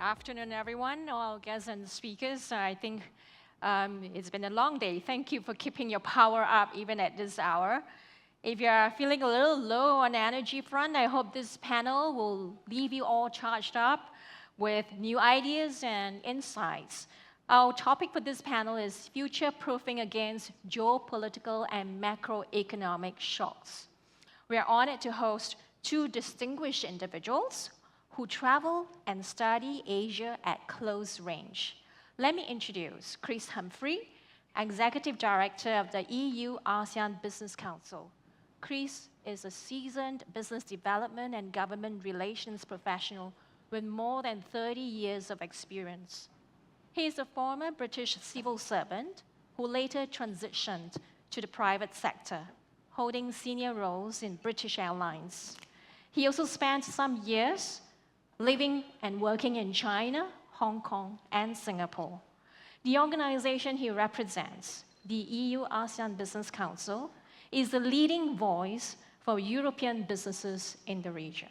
afternoon, everyone, all guests and speakers. I think it's been a long day. Thank you for keeping your power up even at this hour. If you're feeling a little low on the energy front, I hope this panel will leave you all charged up with new ideas and insights. Our topic for this panel is future-proofing against geopolitical and macroeconomic shocks. We are honored to host two distinguished individuals who travel and study Asia at close range. Let me introduce Chris Humphrey, Executive Director of the EU-ASEAN Business Council. Chris is a seasoned business development and government relations professional with more than 30 years of experience. He is a former British civil servant who later transitioned to the private sector, holding senior roles in British Airlines. He also spent some years living and working in China, Hong Kong, and Singapore. The organization he represents, the EU-ASEAN Business Council, is the leading voice for European businesses in the region.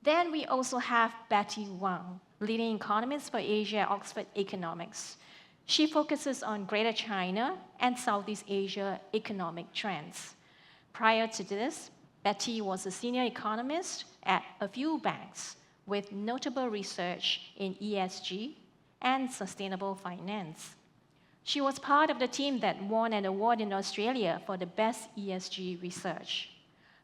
Then we also have Betty Wang, leading economist for Asia at Oxford Economics. She focuses on Greater China and Southeast Asia economic trends. Prior to this, Betty was a senior economist at a few banks with notable research in ESG and sustainable finance. She was part of the team that won an award in Australia for the best ESG research.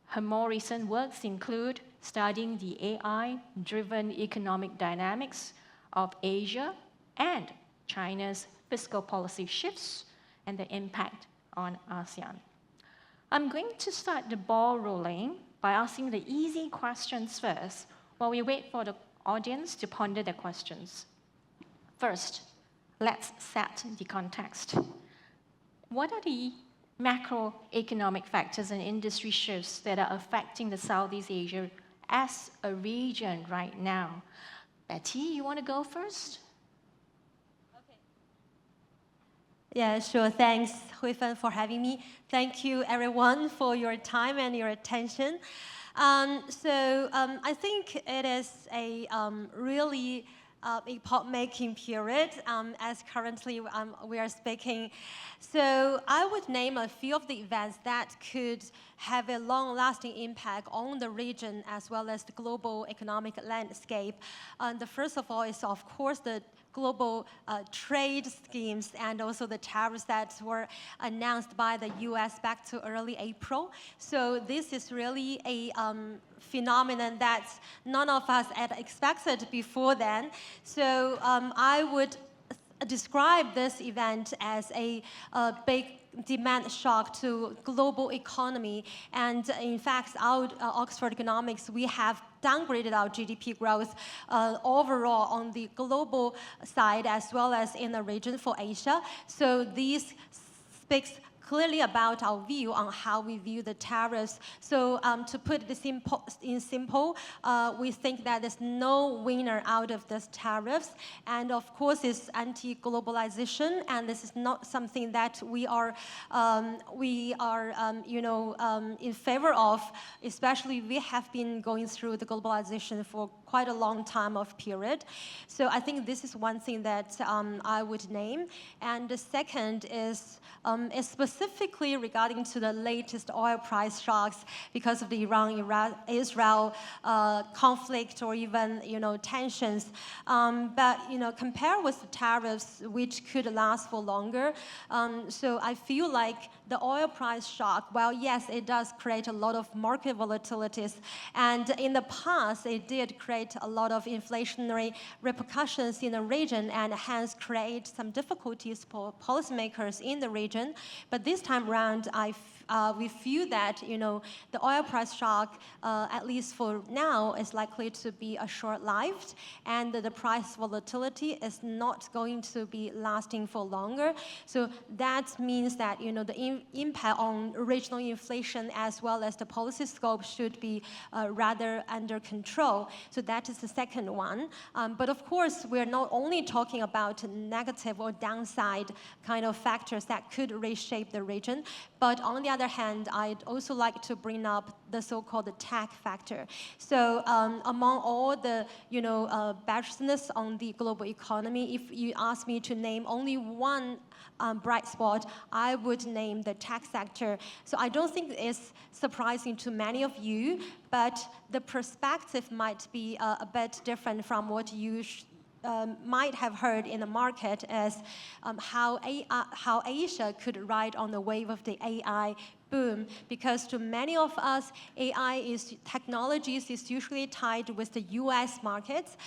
Her more recent works include studying the AI-driven economic dynamics of Asia and China's fiscal policy shifts and the impact on ASEAN. I'm going to start the ball rolling by asking the easy questions first, while we wait for the audience to ponder their questions. First, let's set the context. What are the macroeconomic factors and industry shifts that are affecting the Southeast Asia as a region right now? Betty, you want to go first? Okay. Yeah, sure. Thanks, Huifeng, for having me. Thank you, everyone, for your time and your attention. I think it is a really epoch-making period as currently we are speaking. So I would name a few of the events that could have a long-lasting impact on the region as well as the global economic landscape. The first of all is, of course, the global trade schemes and also the tariffs that were announced by the US back to early April. So this is really a phenomenon that none of us had expected before then. So I would describe this event as a big demand shock to global economy. And in fact, our Oxford Economics, we have downgraded our GDP growth overall on the global side as well as in the region for Asia. So this speaks clearly about our view on how we view the tariffs. So to put this in simple, we think that there's no winner out of this tariffs. And of course, it's anti-globalization, and this is not something that we are in favor of. Especially, we have been going through the globalization for quite a long time of period. So I think this is one thing that I would name. And the second is specifically regarding to the latest oil price shocks because of the Iran-Israel conflict or even tensions. But compared with the tariffs, which could last for longer, so I feel like the oil price shock, while yes, it does create a lot of market volatilities, and in the past, it did create a lot of inflationary repercussions in the region and hence create some difficulties for policymakers in the region. But this time around, we feel that the oil price shock, at least for now, is likely to be short-lived, and the price volatility is not going to be lasting for longer. So that means that the impact on regional inflation as well as the policy scope should be rather under control. So that is the second one. But of course, we're not only talking about negative or downside kind of factors that could reshape the region, but on the other hand, I'd also like to bring up the so-called tech factor. So among all the bearishness on the global economy, if you ask me to name only one bright spot, I would name the tech sector. So I don't think it's surprising to many of you, but the perspective might be a bit different from what you might have heard in the market as how Asia could ride on the wave of the AI boom, because to many of us, technologies is usually tied with the US markets,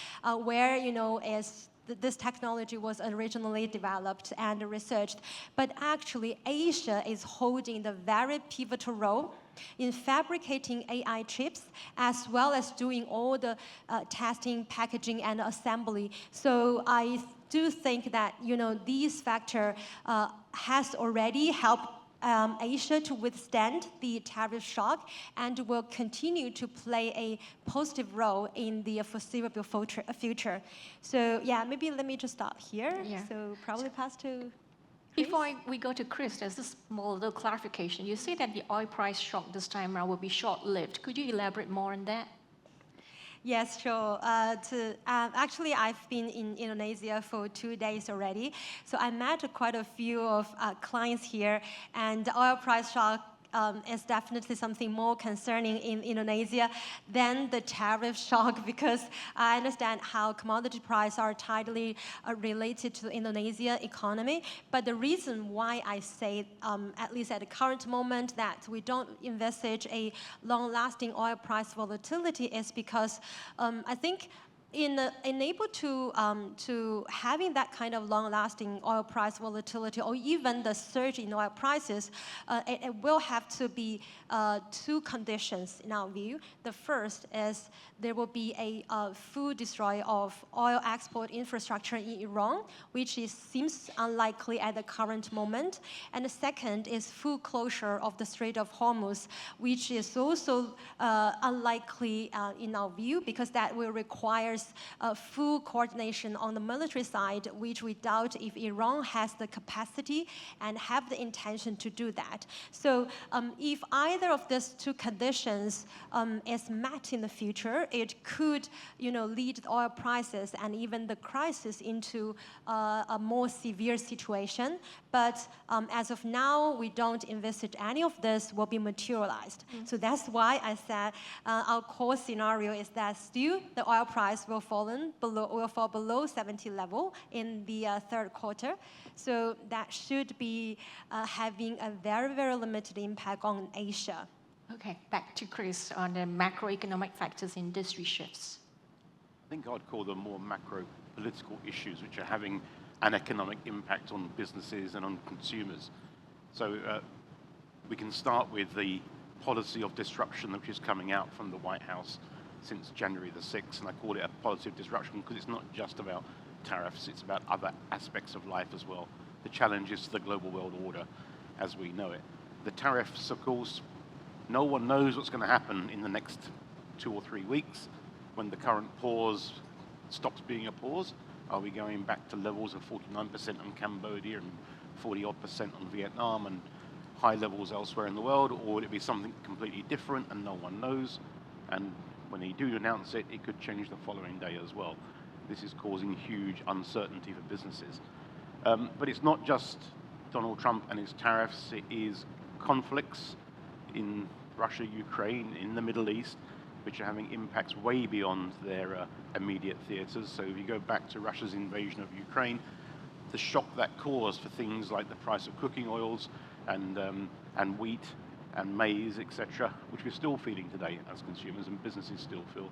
where, as this technology was originally developed and researched. But actually, Asia is holding the very pivotal role in fabricating AI chips, as well as doing all the testing, packaging, and assembly. So I do think that these factors has already helped Asia to withstand the tariff shock and will continue to play a positive role in the foreseeable future. So yeah, maybe let me just stop here. Yeah. So probably pass to Chris. Before we go to Chris, there's this small little clarification. You say that the oil price shock this time around will be short-lived. Could you elaborate more on that? Yes, sure. Actually, I've been in Indonesia for 2 days already. So I met quite a few of clients here, and the oil price shock is definitely something more concerning in Indonesia than the tariff shock, because I understand how commodity prices are tightly related to the Indonesia economy. But the reason why I say, at least at the current moment, that we don't envisage a long-lasting oil price volatility is because I think able to having that kind of long-lasting oil price volatility, or even the surge in oil prices, it will have to be two conditions in our view. The first is there will be a full destroy of oil export infrastructure in Iran, which seems unlikely at the current moment. And the second is full closure of the Strait of Hormuz, which is also unlikely in our view, because that will require full coordination on the military side, which we doubt if Iran has the capacity and have the intention to do that. So if either of these two conditions is met in the future, it could lead the oil prices and even the crisis into a more severe situation. But as of now, we don't envisage any of this will be materialized. So that's why I said our core scenario is that still the oil price will fall below 70 level in the third quarter. So that should be having a very, very limited impact on Asia. Okay, back to Chris on the macroeconomic factors in industry shifts. I think I'd call them more macro-political issues, which are having an economic impact on businesses and on consumers. So we can start with the policy of disruption which is coming out from the White House since January the 6th, and I call it a policy of disruption because it's not just about tariffs, it's about other aspects of life as well. The challenges to the global world order as we know it. The tariffs, of course, no one knows what's going to happen in the next 2 or 3 weeks when the current pause stops being a pause. Are we going back to levels of 49% on Cambodia and 40-odd% on Vietnam and high levels elsewhere in the world, or would it be something completely different and no one knows? And when they do announce it, it could change the following day as well. This is causing huge uncertainty for businesses. But it's not just Donald Trump and his tariffs, it is conflicts in Russia, Ukraine, in the Middle East, which are having impacts way beyond their immediate theaters. So if you go back to Russia's invasion of Ukraine, the shock that caused for things like the price of cooking oils and wheat and maize, etc., which we're still feeling today as consumers and businesses still feel.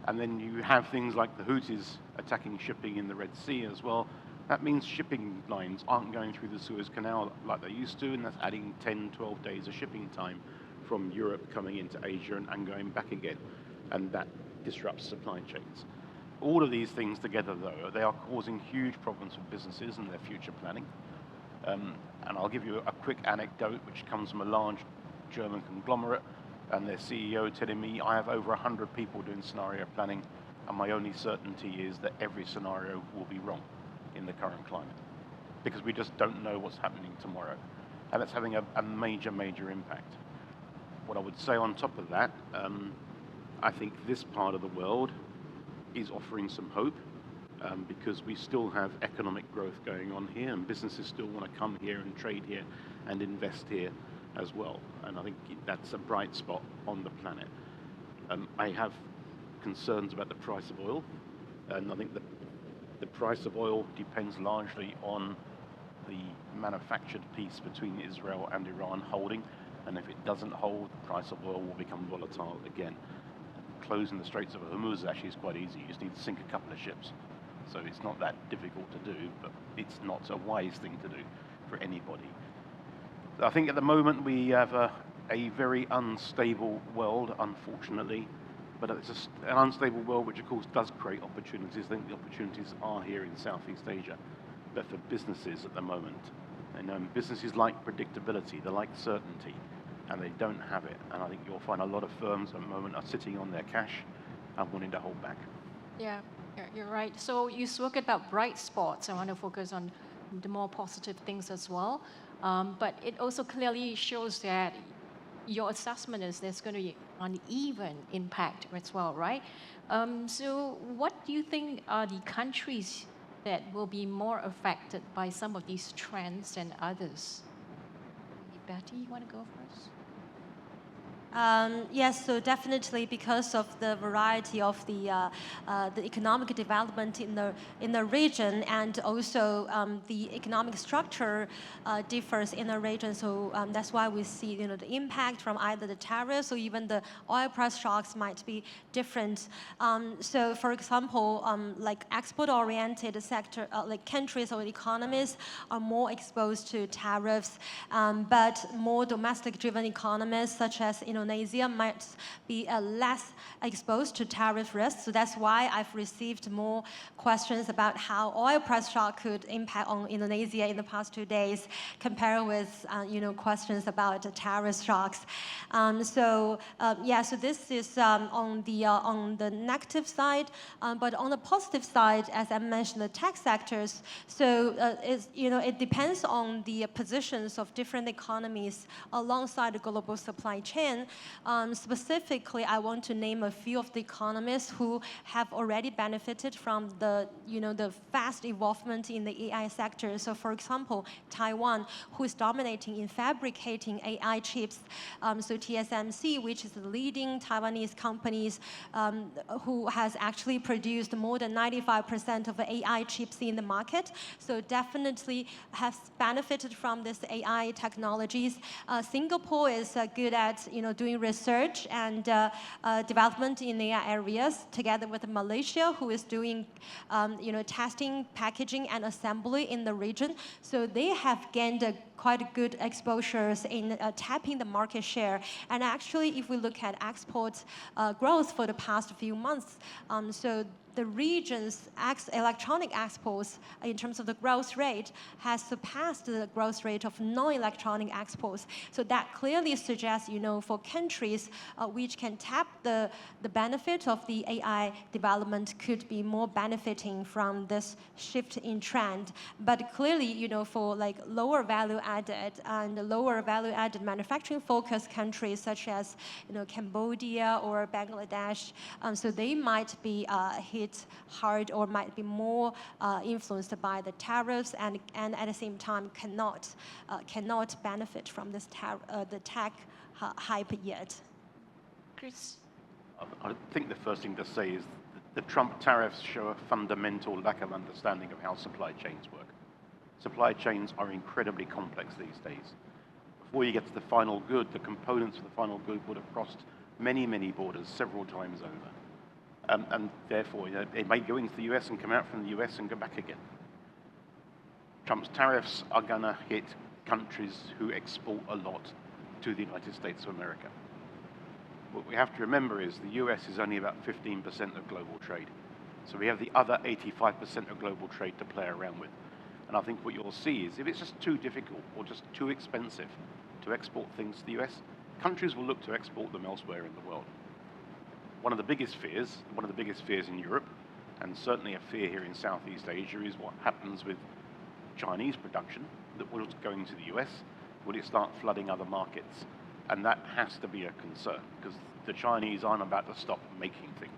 And then you have things like the Houthis attacking shipping in the Red Sea as well. That means shipping lines aren't going through the Suez Canal like they used to, and that's adding 10, 12 days of shipping time from Europe coming into Asia and going back again. And that disrupts supply chains. All of these things together, though, they are causing huge problems for businesses and their future planning. And I'll give you a quick anecdote, which comes from a large German conglomerate, and their CEO telling me, I have over 100 people doing scenario planning, and my only certainty is that every scenario will be wrong in the current climate, because we just don't know what's happening tomorrow. and that's having a major, major impact. What I would say on top of that, I think this part of the world is offering some hope because we still have economic growth going on here, and businesses still want to come here and trade here and invest here as well. And I think that's a bright spot on the planet. I have concerns about the price of oil, and I think the price of oil depends largely on the manufactured peace between Israel and Iran holding, and if it doesn't hold, the price of oil will become volatile again. Closing the Straits of Hormuz actually is quite easy. You just need to sink a couple of ships. So it's not that difficult to do, but it's not a wise thing to do for anybody. So I think at the moment we have a very unstable world, unfortunately, but it's just an unstable world which of course does create opportunities. I think the opportunities are here in Southeast Asia, but for businesses at the moment. And businesses like predictability, they like certainty, and they don't have it. And I think you'll find a lot of firms at the moment are sitting on their cash and wanting to hold back. Yeah, you're right. So you spoke about bright spots. I want to focus on the more positive things as well. But it also clearly shows that your assessment is there's going to be uneven impact as well, right? So what do you think are the countries that will be more affected by some of these trends than others? Betty, you want to go first? Yes, so definitely because of the variety of the economic development in the region, and also the economic structure differs in the region. So that's why we see the impact from either the tariffs or even the oil price shocks might be different. So for example, like export-oriented sector, like countries or economies are more exposed to tariffs, but more domestic-driven economies such as Indonesia might be less exposed to tariff risks. So that's why I've received more questions about how oil price shock could impact on Indonesia in the past 2 days, compared with questions about tariff shocks. So this is on the negative side, but on the positive side, as I mentioned, the tech sectors. So it depends on the positions of different economies alongside the global supply chain. Specifically, I want to name a few of the economists who have already benefited from the fast involvement in the AI sector. So, for example, Taiwan, who is dominating in fabricating AI chips. So TSMC, which is the leading Taiwanese companies, who has actually produced more than 95% of the AI chips in the market. So definitely has benefited from this AI technologies. Singapore is good at doing research and development in AI areas, together with Malaysia, who is doing testing, packaging, and assembly in the region. So they have gained quite good exposures in tapping the market share. And actually, if we look at export growth for the past few months, so the region's electronic exports, in terms of the growth rate, has surpassed the growth rate of non-electronic exports. So that clearly suggests, for countries which can tap the benefit of the AI development, could be more benefiting from this shift in trend. But clearly, for like lower value added and lower value added manufacturing focused countries such as Cambodia or Bangladesh, so they might be hit hard or might be more influenced by the tariffs, and at the same time cannot benefit from this the tech hype yet. Chris? I think the first thing to say is the Trump tariffs show a fundamental lack of understanding of how supply chains work. Supply chains are incredibly complex these days. Before you get to the final good, the components of the final good would have crossed many, many borders several times over. And therefore, it may go into the US and come out from the US and go back again. Trump's tariffs are going to hit countries who export a lot to the United States of America. What we have to remember is the US is only about 15% of global trade. So we have the other 85% of global trade to play around with. And I think what you'll see is if it's just too difficult or just too expensive to export things to the US, countries will look to export them elsewhere in the world. One of the biggest fears in Europe, and certainly a fear here in Southeast Asia, is what happens with Chinese production that was going to the US will it start flooding other markets? And that has to be a concern, because the Chinese aren't about to stop making things.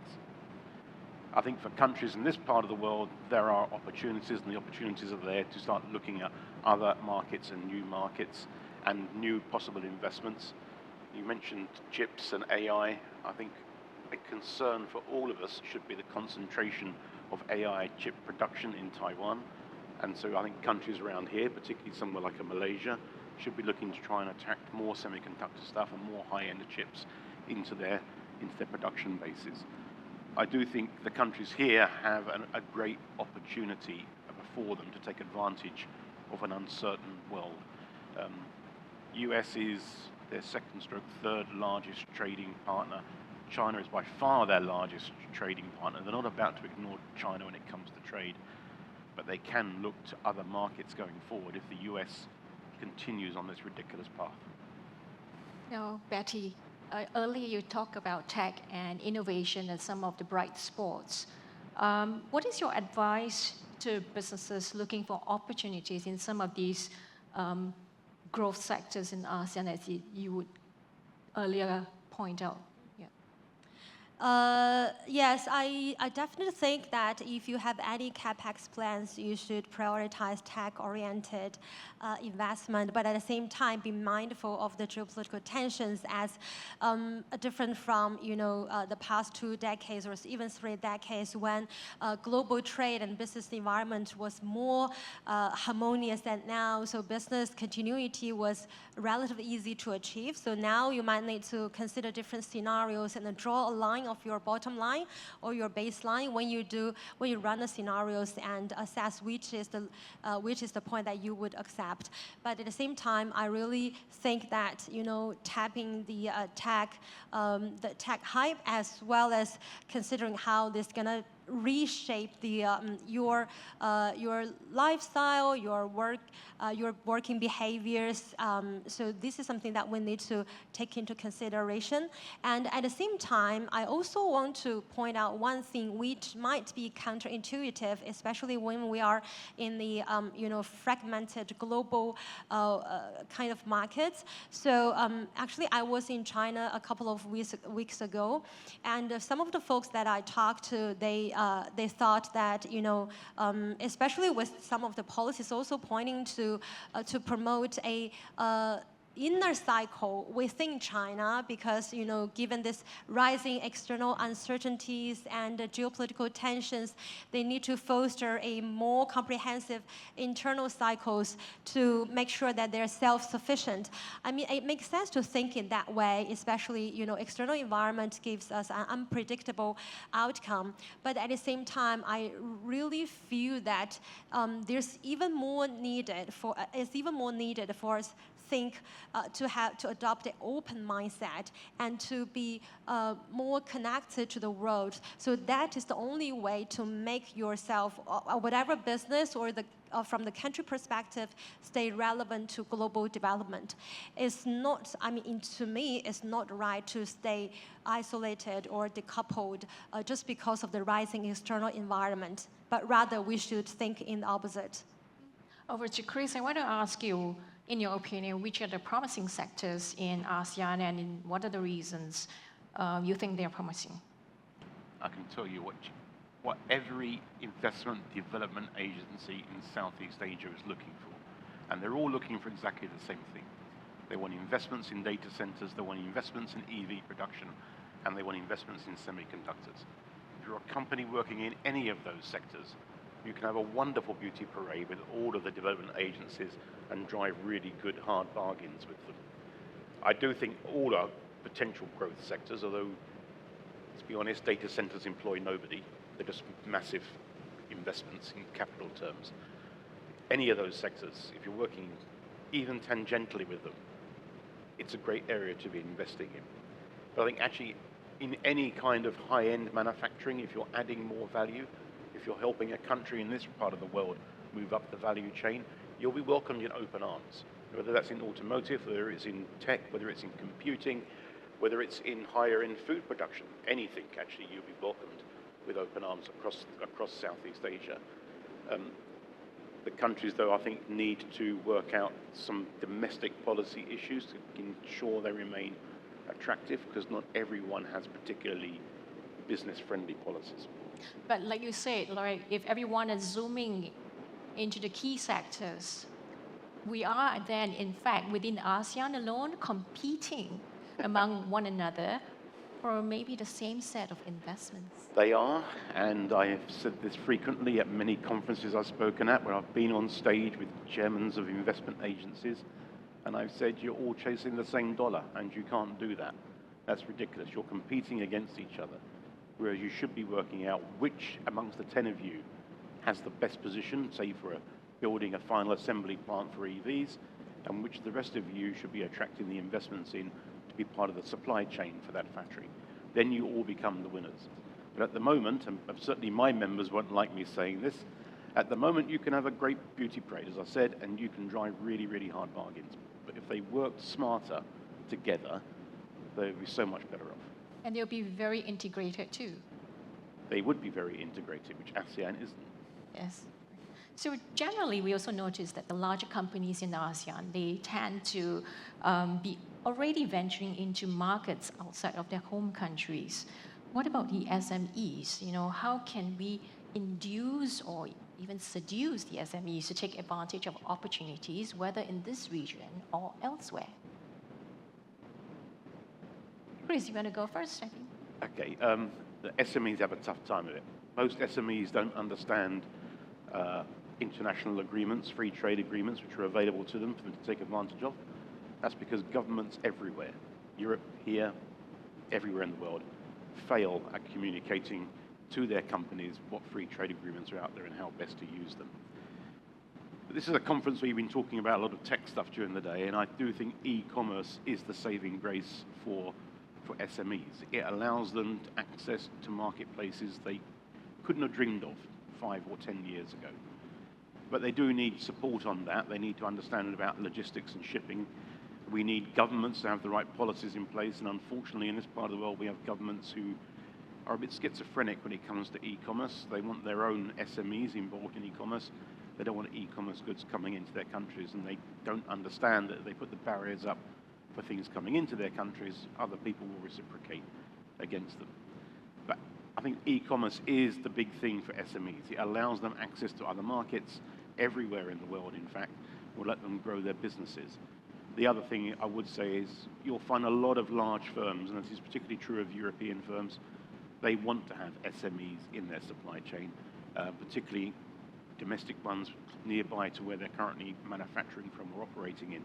I think for countries in this part of the world, there are opportunities, and the opportunities are there to start looking at other markets and new possible investments. You mentioned chips and AI. I think a concern for all of us should be the concentration of AI chip production in Taiwan. And so I think countries around here, particularly somewhere like a Malaysia, should be looking to try and attract more semiconductor stuff and more high-end chips into their production bases. I do think the countries here have a great opportunity before them to take advantage of an uncertain world. US is their third largest trading partner. China is by far their largest trading partner. They're not about to ignore China when it comes to trade, but they can look to other markets going forward if the US continues on this ridiculous path. Now, Betty, earlier you talked about tech and innovation as some of the bright spots. What is your advice to businesses looking for opportunities in some of these growth sectors in ASEAN, as you would earlier point out? Yes, I definitely think that if you have any CapEx plans, you should prioritize tech-oriented investment, but at the same time be mindful of the geopolitical tensions as different from the past 2 decades or even 3 decades when global trade and business environment was more harmonious than now. So business continuity was relatively easy to achieve. So now you might need to consider different scenarios and then draw a line of your bottom line or your baseline when you run the scenarios and assess which is the point that you would accept. But at the same time, I really think that tapping the tech hype, as well as considering how this is gonna reshape your lifestyle, your working behaviors. So this is something that we need to take into consideration. And at the same time, I also want to point out one thing which might be counterintuitive, especially when we are in the fragmented global kind of markets. So actually, I was in China a couple of weeks ago, and some of the folks that I talked to, they thought that especially with some of the policies also pointing to promote a inner cycle within China, because given this rising external uncertainties and geopolitical tensions, they need to foster a more comprehensive internal cycles to make sure that they're self-sufficient. I mean, it makes sense to think in that way, especially external environment gives us an unpredictable outcome. But at the same time, I really feel that it's even more needed for us to adopt an open mindset and to be more connected to the world. So that is the only way to make yourself, whatever business or from the country perspective, stay relevant to global development. It's not, to me, it's not right to stay isolated or decoupled just because of the rising external environment, but rather we should think in the opposite. Over to Chris, I want to ask you, in your opinion, which are the promising sectors in ASEAN, and what are the reasons you think they're promising? I can tell you what every investment development agency in Southeast Asia is looking for. And they're all looking for exactly the same thing. They want investments in data centers, they want investments in EV production, and they want investments in semiconductors. If you're a company working in any of those sectors, you can have a wonderful beauty parade with all of the development agencies and drive really good, hard bargains with them. I do think all are potential growth sectors, although, let's be honest, data centers employ nobody. They're just massive investments in capital terms. Any of those sectors, if you're working even tangentially with them, it's a great area to be investing in. But I think actually in any kind of high-end manufacturing, if you're adding more value, if you're helping a country in this part of the world move up the value chain, you'll be welcomed in open arms. Whether that's in automotive, whether it's in tech, whether it's in computing, whether it's in higher-end food production, anything, actually, you'll be welcomed with open arms across Southeast Asia. The countries, though, I think need to work out some domestic policy issues to ensure they remain attractive, because not everyone has particularly business-friendly policies. But like you said, like if everyone is zooming into the key sectors, we are then, in fact, within ASEAN alone, competing among one another for maybe the same set of investments. They are, and I have said this frequently at many conferences I've spoken at, where I've been on stage with chairmen of investment agencies, and I've said, you're all chasing the same dollar, and you can't do that. That's ridiculous. You're competing against each other, whereas you should be working out which amongst the 10 of you has the best position, say for building a final assembly plant for EVs, and which the rest of you should be attracting the investments in to be part of the supply chain for that factory. Then you all become the winners. But at the moment, and certainly my members won't like me saying this, at the moment you can have a great beauty parade, as I said, and you can drive really, really hard bargains. But if they worked smarter together, they would be so much better off. And they'll be very integrated too. They would be very integrated, which ASEAN isn't. Yes. So generally, we also notice that the larger companies in ASEAN, they tend to be already venturing into markets outside of their home countries. What about the SMEs? You know, how can we induce or even seduce the SMEs to take advantage of opportunities, whether in this region or elsewhere? Chris, you want to go first, I think? Okay, the SMEs have a tough time of it. Most SMEs don't understand international agreements, free trade agreements, which are available to them for them to take advantage of. That's because governments everywhere, Europe, here, everywhere in the world, fail at communicating to their companies what free trade agreements are out there and how best to use them. But this is a conference where you've been talking about a lot of tech stuff during the day, and I do think e-commerce is the saving grace for SMEs. It allows them access to marketplaces they couldn't have dreamed of 5 or 10 years ago. But they do need support on that. They need to understand about logistics and shipping. We need governments to have the right policies in place, and unfortunately in this part of the world we have governments who are a bit schizophrenic when it comes to e-commerce. They want their own SMEs involved in e-commerce. They don't want e-commerce goods coming into their countries, and they don't understand that if they put the barriers up for things coming into their countries, other people will reciprocate against them. But I think e-commerce is the big thing for SMEs. It allows them access to other markets everywhere in the world, in fact, will let them grow their businesses. The other thing I would say is you'll find a lot of large firms, and this is particularly true of European firms, they want to have SMEs in their supply chain, particularly domestic ones nearby to where they're currently manufacturing from or operating in.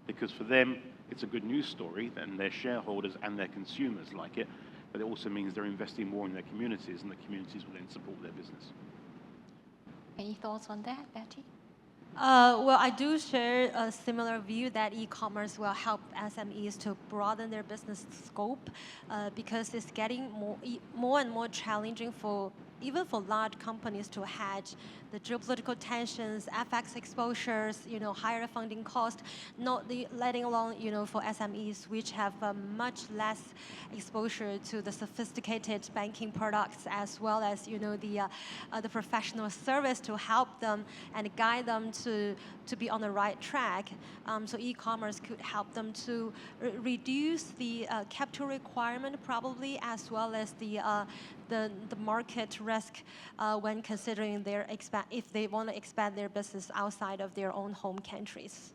Because for them, it's a good news story, and their shareholders and their consumers like it, but it also means they're investing more in their communities, and the communities will then support their business. Any thoughts on that, Betty? Well, I do share a similar view that e-commerce will help SMEs to broaden their business scope because it's getting more and more challenging even for large companies to hedge the geopolitical tensions, FX exposures, higher funding costs, letting alone, for SMEs which have much less exposure to the sophisticated banking products as well as, the professional service to help them and guide them to be on the right track. So e-commerce could help them to reduce the capital requirement probably, as well as the market risk when considering if they want to expand their business outside of their own home countries.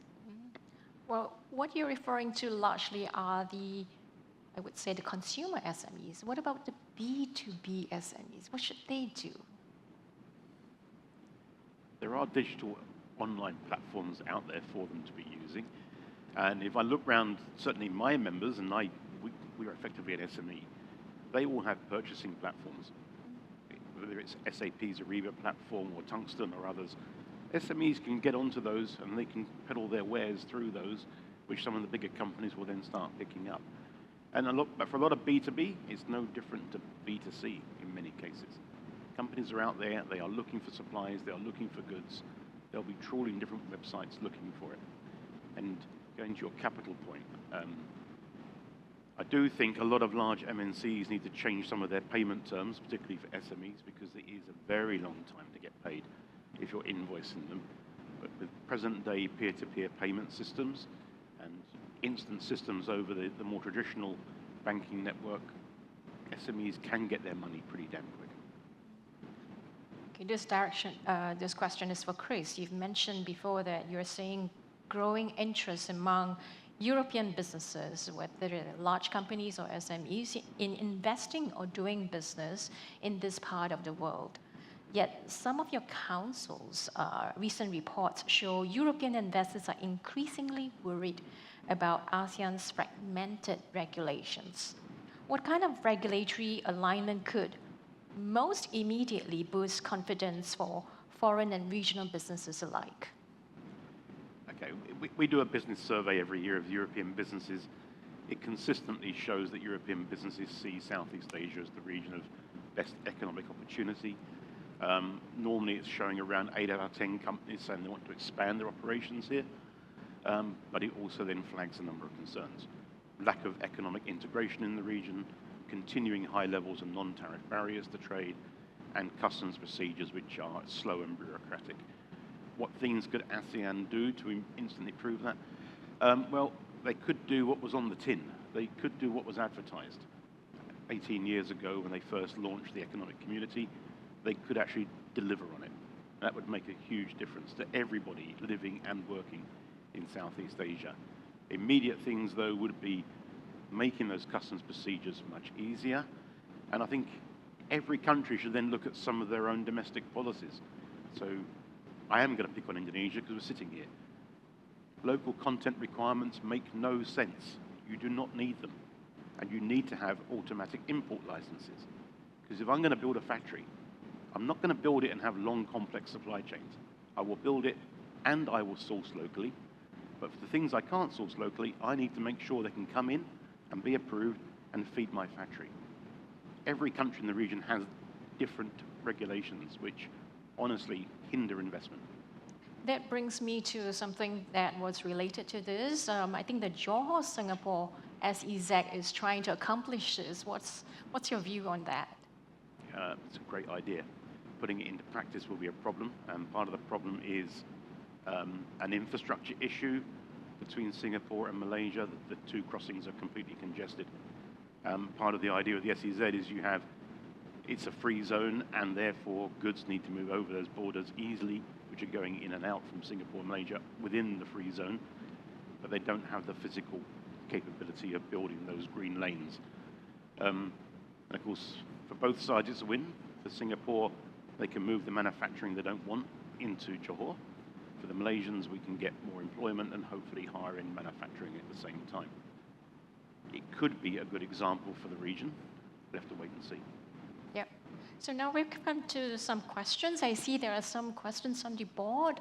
Well, what you're referring to largely are I would say, the consumer SMEs. What about the B2B SMEs? What should they do? There are digital online platforms out there for them to be using. And if I look around, certainly my members, and we're effectively an SME, they all have purchasing platforms. Whether it's SAP's Ariba platform or Tungsten or others, SMEs can get onto those and they can peddle their wares through those, which some of the bigger companies will then start picking up. But for a lot of B2B, it's no different to B2C in many cases. Companies are out there, they are looking for supplies, they are looking for goods, they'll be trawling different websites looking for it. And going to your capital point, I do think a lot of large MNCs need to change some of their payment terms, particularly for SMEs, because it is a very long time to get paid if you're invoicing them. But with present-day peer-to-peer payment systems and instant systems over the more traditional banking network, SMEs can get their money pretty damn quick. Okay, this question is for Chris. You've mentioned before that you're seeing growing interest among European businesses, whether they're large companies or SMEs, in investing or doing business in this part of the world. Yet some of your council's recent reports show European investors are increasingly worried about ASEAN's fragmented regulations. What kind of regulatory alignment could most immediately boost confidence for foreign and regional businesses alike? Okay, we do a business survey every year of European businesses. It consistently shows that European businesses see Southeast Asia as the region of best economic opportunity. Normally it's showing around 8 out of 10 companies saying they want to expand their operations here, but it also then flags a number of concerns. Lack of economic integration in the region, continuing high levels of non-tariff barriers to trade, and customs procedures which are slow and bureaucratic. What things could ASEAN do to instantly prove that? Well, they could do what was on the tin. They could do what was advertised. 18 years ago, when they first launched the economic community, they could actually deliver on it. That would make a huge difference to everybody living and working in Southeast Asia. Immediate things, though, would be making those customs procedures much easier. And I think every country should then look at some of their own domestic policies. So I am going to pick on Indonesia because we're sitting here. Local content requirements make no sense. You do not need them. And you need to have automatic import licenses. Because if I'm going to build a factory, I'm not going to build it and have long, complex supply chains. I will build it and I will source locally. But for the things I can't source locally, I need to make sure they can come in and be approved and feed my factory. Every country in the region has different regulations which honestly hinder investment. That brings me to something that was related to this. I think the Johor Singapore SEZ is trying to accomplish this. What's your view on that? It's a great idea. Putting it into practice will be a problem, and part of the problem is an infrastructure issue between Singapore and Malaysia. The two crossings are completely congested. Part of the idea of the SEZ is it's a free zone, and therefore goods need to move over those borders easily, which are going in and out from Singapore and Malaysia within the free zone, but they don't have the physical capability of building those green lanes. And of course, for both sides, it's a win. For Singapore, they can move the manufacturing they don't want into Johor. For the Malaysians, we can get more employment and hopefully higher end manufacturing at the same time. It could be a good example for the region. We'll have to wait and see. Yep. So now we've come to some questions. I see there are some questions on the board.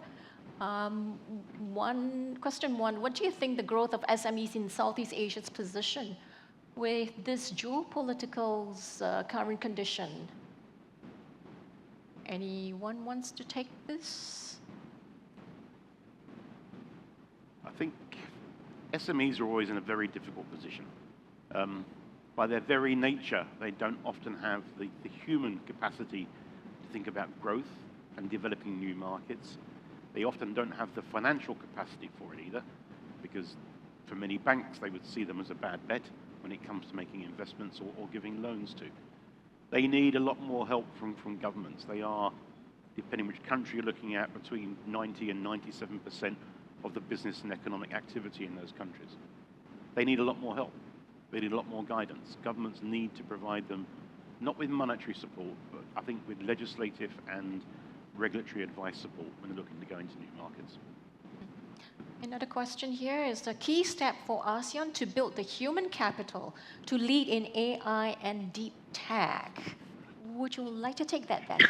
Question one, what do you think the growth of SMEs in Southeast Asia's position with this geopolitical current condition? Anyone wants to take this? I think SMEs are always in a very difficult position. By their very nature, they don't often have the human capacity to think about growth and developing new markets. They often don't have the financial capacity for it either, because for many banks, they would see them as a bad bet when it comes to making investments or giving loans to. They need a lot more help from governments. They are, depending which country you're looking at, between 90 and 97% of the business and economic activity in those countries. They need a lot more help. They need a lot more guidance. Governments need to provide them, not with monetary support, but I think with legislative and regulatory advice support when they're looking to go into new markets. Another question here is the key step for ASEAN to build the human capital to lead in AI and deep tech. Would you like to take that, Betty?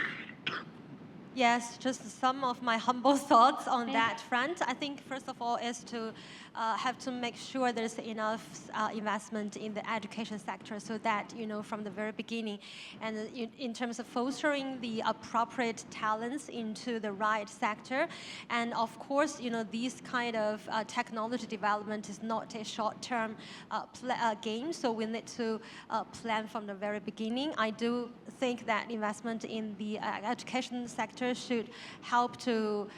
Yes, just some of my humble thoughts on that front. I think, first of all, is to have to make sure there's enough investment in the education sector so that, from the very beginning, and in terms of fostering the appropriate talents into the right sector. And of course, these kind of technology development is not a short-term game, so we need to plan from the very beginning. I do think that investment in the education sector infrastructure should help to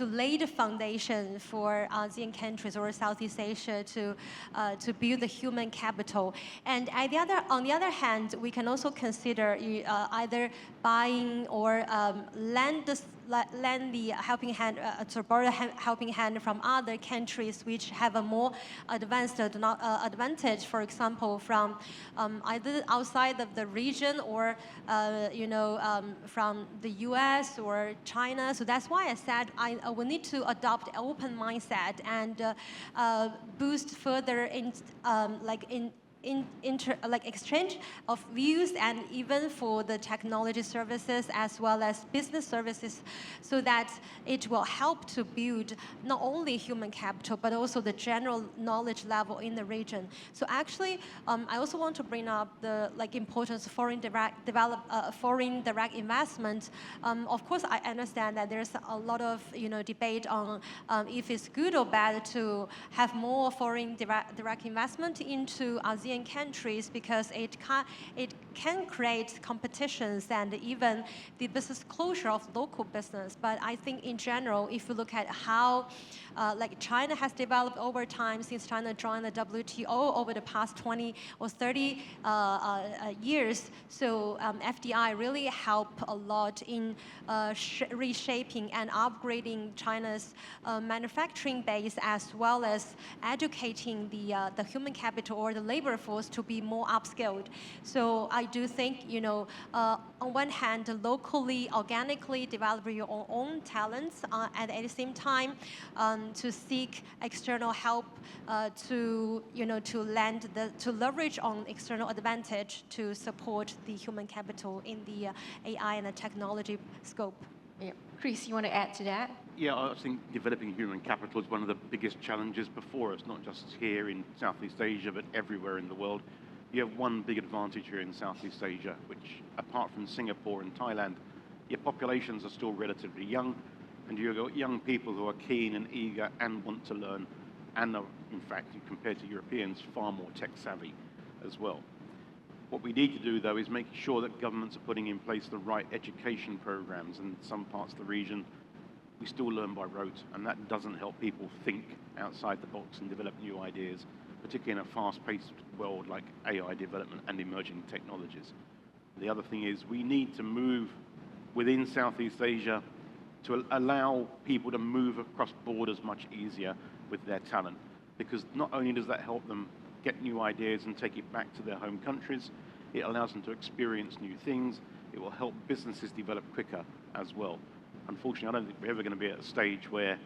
lay the foundation for ASEAN countries or Southeast Asia to build the human capital. And on the other hand, we can also consider either buying or lend the helping hand, to borrow the helping hand from other countries which have a more advanced advantage, for example, from either outside of the region or from the US or China. So that's why I said we need to adopt an open mindset and boost further exchange of views, and even for the technology services as well as business services, so that it will help to build not only human capital but also the general knowledge level in the region. So actually, I also want to bring up the importance of foreign direct investment. Of course, I understand that there's a lot of debate on if it's good or bad to have more foreign direct investment into ASEAN countries, because it can create competitions and even the business closure of local business. But I think in general, if you look at how China has developed over time since China joined the WTO over the past 20 or 30 years, so FDI really helped a lot in reshaping and upgrading China's manufacturing base, as well as educating the human capital or the labor force to be more upskilled. So I do think, on one hand, locally, organically develop your own talents, and at the same time, to seek external help to leverage on external advantage to support the human capital in the AI and the technology scope. Yeah. Chris, you want to add to that? Yeah, I think developing human capital is one of the biggest challenges before us, not just here in Southeast Asia, but everywhere in the world. You have one big advantage here in Southeast Asia, which, apart from Singapore and Thailand, your populations are still relatively young, and you've got young people who are keen and eager and want to learn, and are, in fact, compared to Europeans, far more tech savvy as well. What we need to do, though, is make sure that governments are putting in place the right education programs. In some parts of the region, we still learn by rote, and that doesn't help people think outside the box and develop new ideas, particularly in a fast-paced world like AI development and emerging technologies. The other thing is we need to move within Southeast Asia to allow people to move across borders much easier with their talent, because not only does that help them get new ideas and take it back to their home countries, it allows them to experience new things. It will help businesses develop quicker as well. Unfortunately, I don't think we're ever going to be at a stage where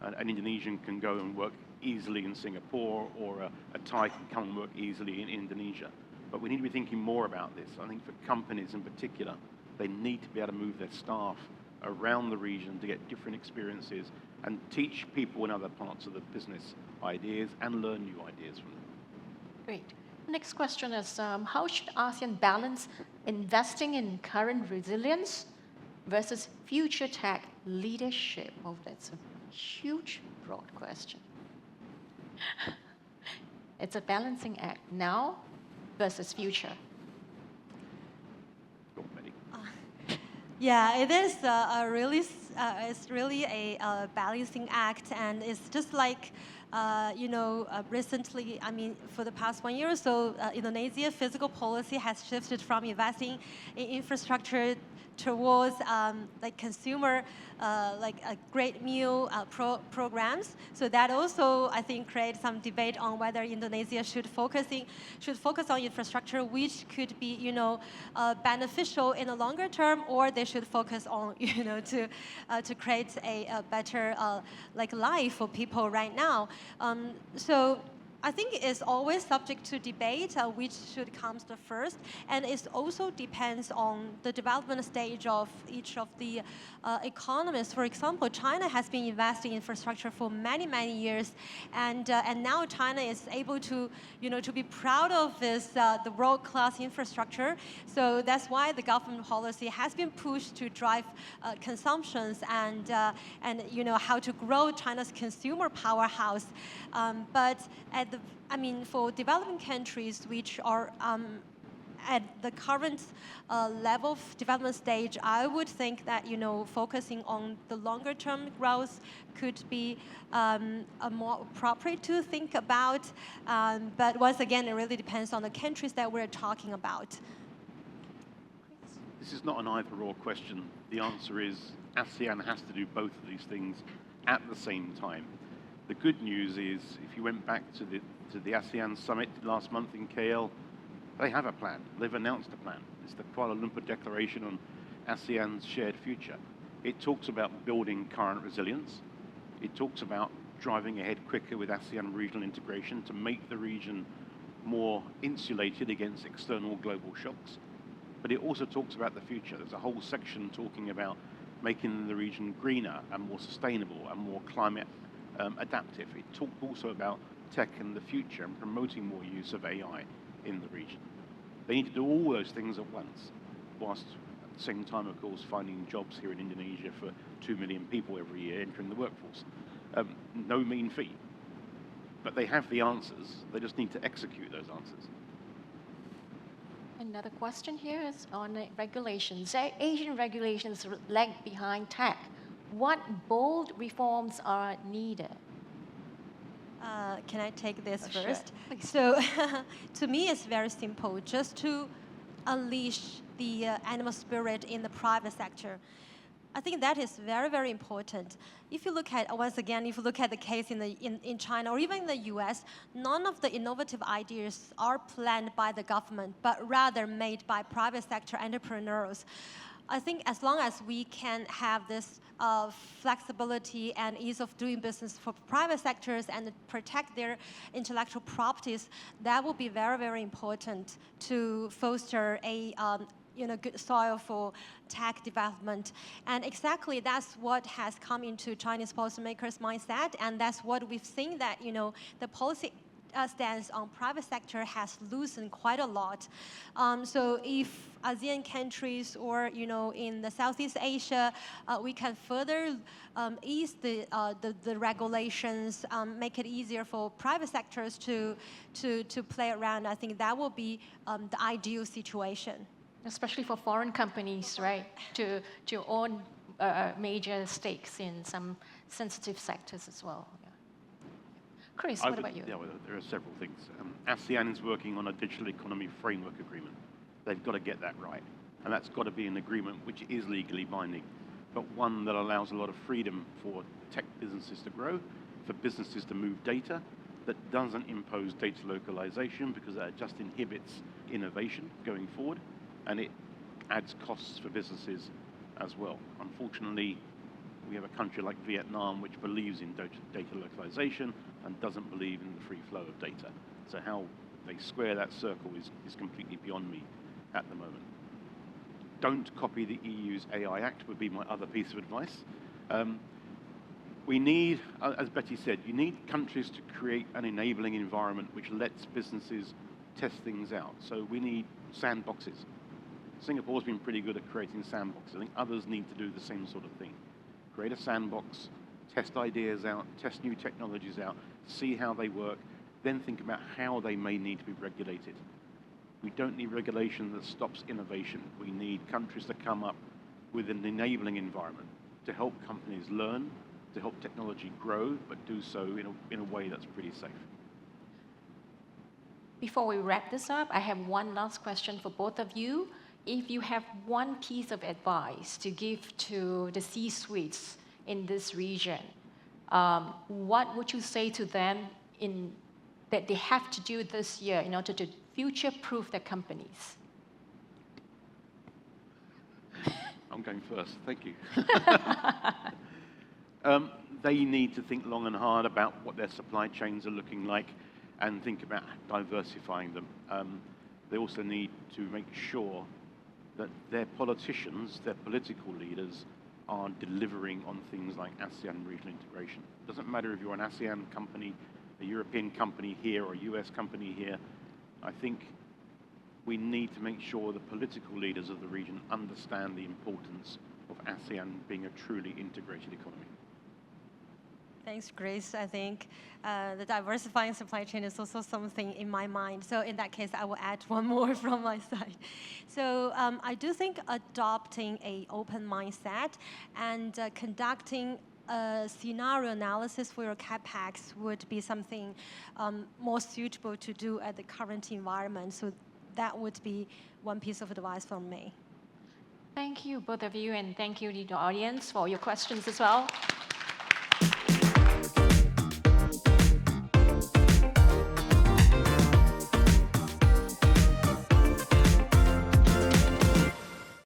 an Indonesian can go and work easily in Singapore, or a Thai can come and work easily in Indonesia. But we need to be thinking more about this. I think for companies in particular, they need to be able to move their staff around the region to get different experiences and teach people in other parts of the business ideas and learn new ideas from them. Great. Next question is, how should ASEAN balance investing in current resilience versus future tech leadership? Oh, that's a huge, broad question. It's a balancing act, now versus future. Go on, Betty. Yeah, it is it's really a balancing act, and it's just like, recently, for the past 1 year or so, Indonesia fiscal policy has shifted from investing in infrastructure towards consumer a great meal programs. So that also, I think, creates some debate on whether Indonesia should focus on infrastructure, which could be beneficial in the longer term, or they should focus on to create a better life for people right now. So I think it's always subject to debate which should come first, and it also depends on the development stage of each of the economies. For example, China has been investing in infrastructure for many, many years, and now China is able to be proud of this the world-class infrastructure. So that's why the government policy has been pushed to drive consumptions and how to grow China's consumer powerhouse. But for developing countries which are at the current level of development stage, I would think that focusing on the longer term growth could be a more appropriate to think about. But once again, it really depends on the countries that we're talking about. This is not an either-or question. The answer is ASEAN has to do both of these things at the same time. The good news is, if you went back to the ASEAN summit last month in KL, they have a plan. They've announced a plan. It's the Kuala Lumpur Declaration on ASEAN's shared future. It talks about building current resilience. It talks about driving ahead quicker with ASEAN regional integration to make the region more insulated against external global shocks. But it also talks about the future. There's a whole section talking about making the region greener and more sustainable and more climate adaptive. It talked also about tech and the future and promoting more use of AI in the region. They need to do all those things at once, whilst at the same time, of course, finding jobs here in Indonesia for 2 million people every year entering the workforce. No mean feat. But they have the answers. They just need to execute those answers. Another question here is on regulations. Asian regulations lag behind tech. What bold reforms are needed? Can I take this first? Sure. So to me, it's very simple, just to unleash the animal spirit in the private sector. I think that is very, very important. If you look at, once again, if you look at the case in China or even in the US, none of the innovative ideas are planned by the government, but rather made by private sector entrepreneurs. I think as long as we can have this flexibility and ease of doing business for private sectors and protect their intellectual properties, that will be very, very important to foster a good soil for tech development. And exactly that's what has come into Chinese policymakers' mindset, and that's what we've seen that the policy stance on private sector has loosened quite a lot. So if ASEAN countries or in the Southeast Asia, we can further ease the regulations, make it easier for private sectors to play around, I think that will be the ideal situation. Especially for foreign companies, right, to own major stakes in some sensitive sectors as well. Yeah. Chris, what about you? Yeah, well, there are several things. ASEAN is working on a digital economy framework agreement. They've got to get that right. And that's got to be an agreement which is legally binding, but one that allows a lot of freedom for tech businesses to grow, for businesses to move data, that doesn't impose data localization because that just inhibits innovation going forward, and it adds costs for businesses as well. Unfortunately, we have a country like Vietnam which believes in data localization and doesn't believe in the free flow of data. So how they square that circle is completely beyond me at the moment. Don't copy the EU's AI Act would be my other piece of advice. We need, as Betty said, you need countries to create an enabling environment which lets businesses test things out. So we need sandboxes. Singapore's been pretty good at creating sandboxes. I think others need to do the same sort of thing. Create a sandbox, test ideas out, test new technologies out, see how they work, then think about how they may need to be regulated. We don't need regulation that stops innovation. We need countries to come up with an enabling environment to help companies learn, to help technology grow, but do so in a way that's pretty safe. Before we wrap this up, I have one last question for both of you. If you have one piece of advice to give to the C-suites in this region, what would you say to them that they have to do this year in order to future-proof their companies? I'm going first, thank you. They need to think long and hard about what their supply chains are looking like and think about diversifying them. They also need to make sure that their politicians, their political leaders, are delivering on things like ASEAN regional integration. It doesn't matter if you're an ASEAN company, a European company here, or a US company here. I think we need to make sure the political leaders of the region understand the importance of ASEAN being a truly integrated economy. Thanks, Grace. I think the diversifying supply chain is also something in my mind. So in that case, I will add one more from my side. So I do think adopting an open mindset and conducting a scenario analysis for your CapEx would be something more suitable to do at the current environment. So that would be one piece of advice from me. Thank you, both of you, and thank you to the audience for your questions as well.